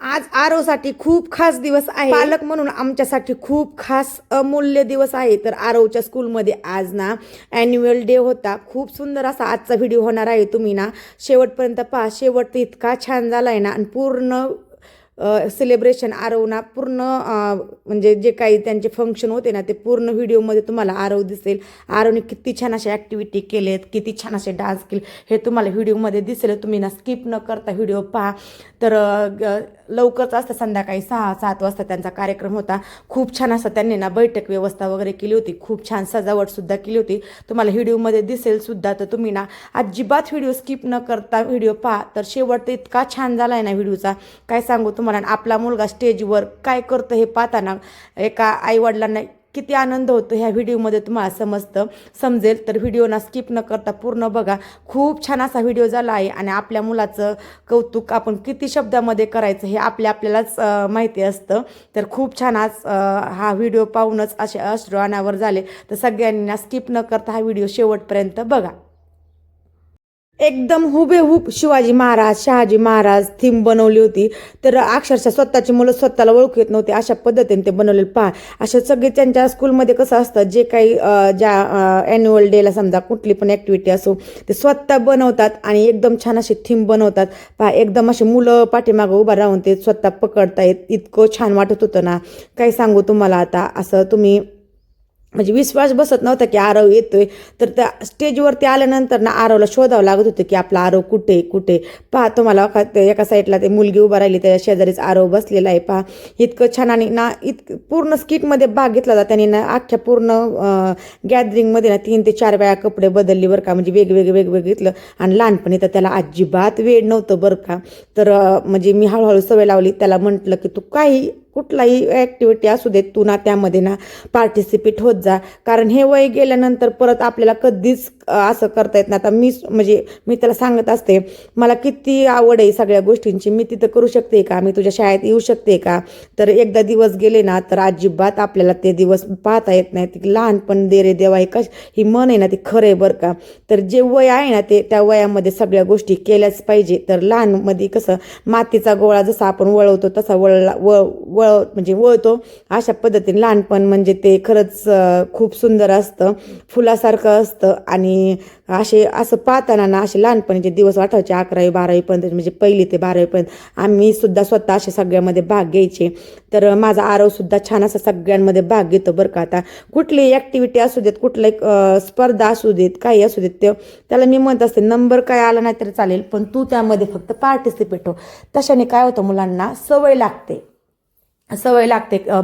आज आरवसाठी खूप खास दिवस आहे. पालक म्हणून आमच्यासाठी खूप खास अमूल्य दिवस आहे. तर आरवच्या स्कूलमध्ये आज ना ॲन्युअल डे होता. खूप सुंदर असा आजचा व्हिडिओ होणार आहे. तुम्ही ना शेवटपर्यंत पहा. शेवट तर इतका छान झाला आहे ना, आणि पूर्ण सेलिब्रेशन आरवना पूर्ण म्हणजे जे काही त्यांचे फंक्शन होते ना, ते पूर्ण व्हिडिओमध्ये तुम्हाला आरव दिसेल. आरवने किती छान अशा ॲक्टिव्हिटी केलेत, किती छान असे डान्स केले, हे तुम्हाला व्हिडिओमध्ये दिसेल. तुम्ही ना स्किप न करता व्हिडिओ पहा. तर लवकरच असतं, संध्याकाळी 6-7 वाजता त्यांचा कार्यक्रम होता. खूप छान असं त्यांनी ना बैठक व्यवस्था वगैरे केली होती. खूप छान सजावटसुद्धा केली होती. तुम्हाला व्हिडिओमध्ये दिसेल सुद्धा. तर तुम्ही ना अजिबात व्हिडिओ स्किप न करता व्हिडिओ पहा. तर शेवट तर इतका छान झाला आहे ना व्हिडिओचा, काय सांगू तुम्हाला. आपला मुलगा स्टेजवर काय करतो हे पाहताना एका आईवडिलांना किती आनंद होतो ह्या व्हिडिओमध्ये तुम्हाला समजेल. तर व्हिडिओ ना स्किप न करता पूर्ण बघा. खूप छान असा व्हिडिओ झाला आहे. आणि आपल्या मुलाचं कौतुक आपण किती शब्दामध्ये करायचं हे आपल्यालाच माहिती असतं. तर खूप छान आज हा व्हिडिओ पाहूनच असे अश्रू अनावर झाले. तर सगळ्यांनी ना स्किप न करता हा व्हिडिओ शेवटपर्यंत बघा. एकदम हुबेहूब शिवाजी महाराज, शहाजी महाराज थीम बनवली होती. तर अक्षरशः स्वतःची मुलं स्वतःला ओळखू येत नव्हते अशा पद्धतीने ते बनवलेलं पहा. अशा सगळे त्यांच्या स्कूलमध्ये कसं असतं, जे काही ज्या ॲन्युअल डेला समजा कुठली पण ॲक्टिव्हिटी असो, ते स्वतः बनवतात आणि एकदम छान अशी थीम बनवतात पहा. एकदम अशी मुलं पाठीमागं उभा राहून ते स्वतः पकडतायत. इतकं छान वाटत होतं ना, काय सांगू तुम्हाला. आता असं तुम्ही म्हणजे विश्वास बसत नव्हता की आरव येतोय. तर त्या स्टेजवरती आल्यानंतर ना आरवला शोधावं लागत होतं की आपला आरव कुठे कुठे. पहा तुम्हाला एका साईडला ते मुलगी उभा राहिली, त्याच्या शेजारीच आरव बसलेला आहे पहा. इतकं छान. आणि ना पूर्ण स्किटमध्ये भाग घेतला होता त्यांनी ना. अख्ख्या पूर्ण गॅदरिंगमध्ये ना 3 ते 4 वेळा कपडे बदलली बरं का. म्हणजे वेगवेगळं घेतलं. आणि लहानपणी तर त्याला अजिबात वेळ नव्हतं बरं का. तर म्हणजे मी हळूहळू सवय लावली. त्याला म्हटलं की तू काही कुठलाही ॲक्टिव्हिटी असू देत, तू ना त्यामध्ये ना पार्टिसिपेट होत जा. कारण हे वय गेल्यानंतर परत आपल्याला कधीच असं करता येत नाही. आता मी त्याला सांगत असते, मला किती आवड आहे सगळ्या गोष्टींची, मी तिथं करू शकते का, मी तुझ्या शाळेत येऊ शकते का. तर एकदा दिवस गेले ना तर अजिबात आपल्याला ते दिवस पाहता येत नाही. ती लहानपण दे रे देवा ही मन आहे ना, ती खरं आहे बरं का. तर जे वय आहे ना त्या वयामध्ये सगळ्या गोष्टी केल्याच पाहिजे. तर लहानमध्ये कसं मातीचा गोळा जसा आपण वळवतो तसा वळतो अशा पद्धतीने लहानपण म्हणजे ते खरंच खूप सुंदर असतं, फुलासारखं असतं. आणि असं पाहताना ना असे लहानपणीचे दिवस आठवायचे. 11वी 12वीपर्यंत म्हणजे 1ली ते 12वीपर्यंत आम्ही सुद्धा स्वतः अशा सगळ्यामध्ये भाग घ्यायचे. तर माझा आरव सुद्धा छान असा सगळ्यांमध्ये भाग घेतो बरं का. आता कुठली ॲक्टिव्हिटी असू देत, कुठली स्पर्धा असू देत, काही असू देत, त्याला मी म्हणत असते नंबर काय आला नाही तरी चालेल, पण तू त्यामध्ये फक्त पार्टिसिपेट हो. तशाने काय होतं, मुलांना सवय लागते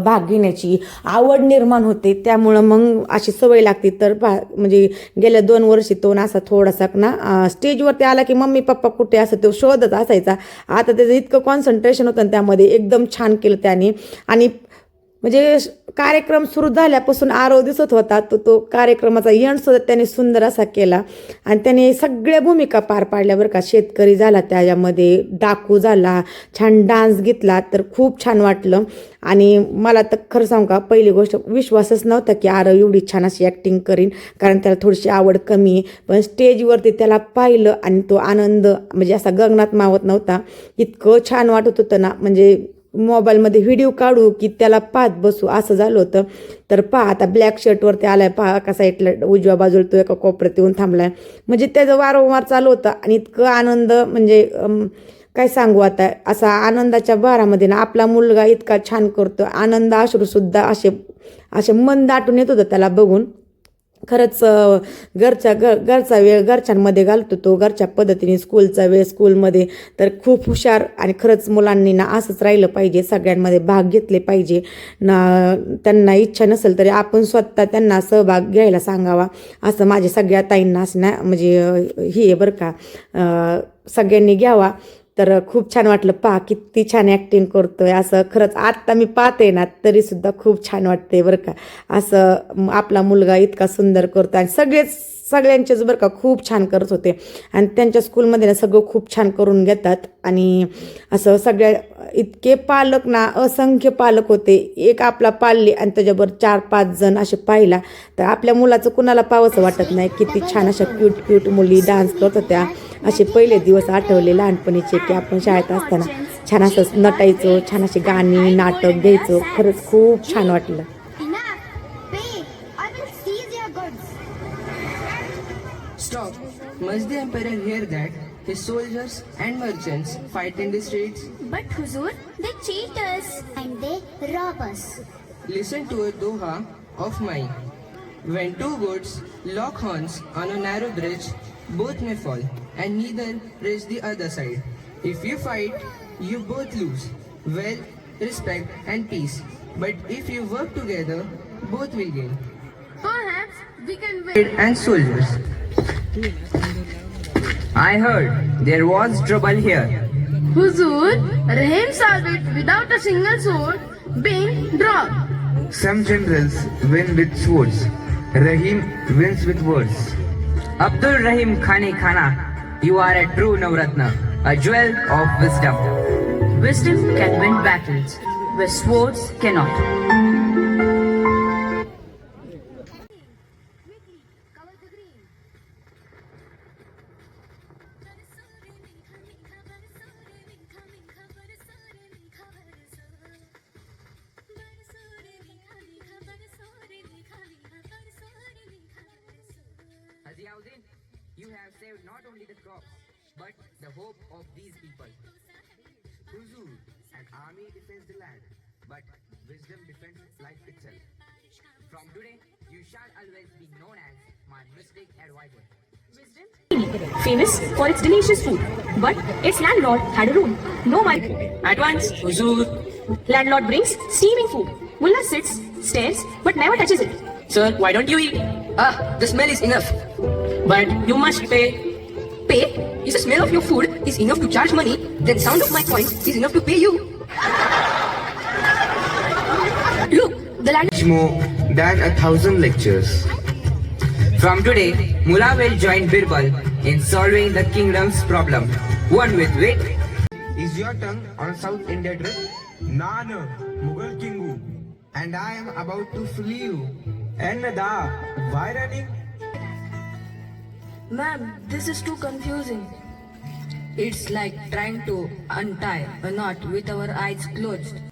भाग घेण्याची, आवड निर्माण होते. त्यामुळं मग अशी सवय लागते. तर म्हणजे गेल्या 2 वर्षी तो असा थोडासा ना स्टेजवरती आला की मम्मी पप्पा कुठे असं तो शोधत असायचा. आता त्याचं इतकं कॉन्सन्ट्रेशन होतं त्यामध्ये. एकदम छान केलं त्याने. आणि म्हणजे कार्यक्रम सुरू झाल्यापासून आरव दिसत होता तो कार्यक्रमाचा एंड सुद्धा त्याने सुंदर असा केला. आणि त्याने सगळ्या भूमिका पार पाडल्या बरं का. शेतकरी झाला, त्याच्यामध्ये डाकू झाला, छान डान्स घेतला. तर खूप छान वाटलं. आणि मला तर खरं सांगू का, पहिली गोष्ट विश्वासच नव्हता की आरव एवढी छान अशी ॲक्टिंग करीन, कारण त्याला थोडीशी आवड कमी आहे. पण स्टेजवरती त्याला पाहिलं आणि तो आनंद म्हणजे असा गगनात मावत नव्हता. इतकं छान वाटत होतं ना, म्हणजे मोबाईलमध्ये व्हिडिओ काढू की त्याला पाहत बसू असं झालं होतं. तर पहा आता ब्लॅक शर्टवरती आलाय पहा. एका साईडला उजव्या बाजूला तो एका कोपऱ्यात येऊन थांबलाय. म्हणजे त्याचं वारंवार चालू होतं. आणि इतकं आनंद म्हणजे काय सांगू आता. असा आनंदाच्या भारामध्ये ना आपला मुलगा इतका छान करतो. आनंद अश्रूसुद्धा असे मन दाटून येत होतं त्याला बघून. खरंच घरचा वेळ घरच्यांमध्ये घालतो तो, घरच्या पद्धतीने स्कूलचा वेळ स्कूलमध्ये. तर खूप हुशार. आणि खरंच मुलांनी ना असंच राहिलं पाहिजे, सगळ्यांमध्ये भाग घेतले पाहिजे ना. त्यांना इच्छा नसेल तरी आपण स्वतः त्यांना सहभाग घ्यायला सांगावा, असं माझ्या सगळ्या ताईंना असं ना म्हणजे ही आहे बरं का. सगळ्यांनी घ्यावा. तर खूप छान वाटलं. पहा किती छान ॲक्टिंग करतोय. असं खरंच आत्ता मी पाहते ना तरीसुद्धा खूप छान वाटते बरं का. असं आपला मुलगा इतका सुंदर करतो. आणि सगळ्यांचेच बरं का खूप छान करत होते. आणि त्यांच्या स्कूलमध्ये ना सगळं खूप छान करून घेतात. आणि असं सगळ्या इतके पालक ना, असंख्य पालक होते. एक आपला पाळले आणि त्याच्याबरोबर 4-5 जण असे पाहिला तर आपल्या मुलाचं कुणाला पाहावंसं वाटत नाही. किती छान अशा क्यूट मुली डान्स करत होत्या. असे पहिले दिवस आठवले लहानपणीचे की आपण शाळेत असताना. छान असं नटायचो, छान अशी गाणी नाटक घ्यायचो. खरंच खूप छान वाटलं. Stop. Must the emperor hear that his soldiers and merchants fight in the streets? But Huzur, they cheat us and they rob us. Listen to a doha of mine. When two goats lock horns on a narrow bridge, both may fall, and neither reach the other side. If you fight, you both lose wealth, respect, and peace. But if you work together, both will gain. Perhaps we can win. And soldiers. I heard there was trouble here. Huzur, Rahim solved it without a single sword being dropped. Some generals win with swords. Rahim wins with words. Abdul Rahim Khani Khana, you are a true Navratna, a jewel of wisdom. Wisdom can win battles, where swords cannot. Ziauddin, you have saved not only the crops, but the hope of these people. Huzur, an army defends the land, but wisdom defends life itself. From today, you shall always be known as my mystic advisor. Famous for its delicious food, but its landlord had a rule: no one. At once, Huzur. Landlord brings steaming food. Mullah sits, stares, but never touches it. Sir, why don't you eat? The smell is enough. But you must pay. Pay? If the smell of your food is enough to charge money, then sound of my coins is enough to pay you. Look, the land. Much more than 1,000 lectures. From today, Mullah will join Birbal in solving the kingdom's problem. One with wit. Is your tongue on South India trip? Nana, Mughal Kingu. And I am about to flee you. And Nada, why running? Ma'am, this is too confusing. It's like trying to untie a knot with our eyes closed.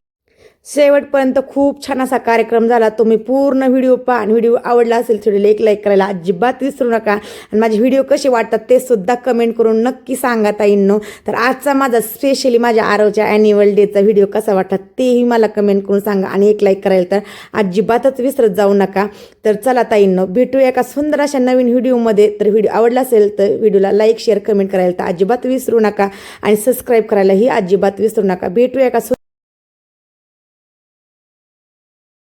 शेवटपर्यंत खूप छान असा कार्यक्रम झाला. तुम्ही पूर्ण video पहा आणि व्हिडिओ आवडला असेल थोडी एक लाईक करायला अजिबात विसरू नका. आणि माझे व्हिडिओ कसे वाटतात ते सुद्धा कमेंट करून नक्की सांगा ताईंनो. तर आजचा माझा स्पेशली माझ्या आरवच्या ॲन्युअल डेचा व्हिडिओ कसा वाटला तेही मला कमेंट करून सांगा आणि एक लाईक करायला तर अजिबातच विसरत जाऊ नका. तर चला ताईंनो, भेटूया एका सुंदर अशा नवीन व्हिडिओमध्ये. तर व्हिडिओ आवडला असेल तर व्हिडिओला लाईक शेअर कमेंट करायला तर अजिबात विसरू नका आणि सबस्क्राईब करायलाही अजिबात विसरू नका. भेटूया एका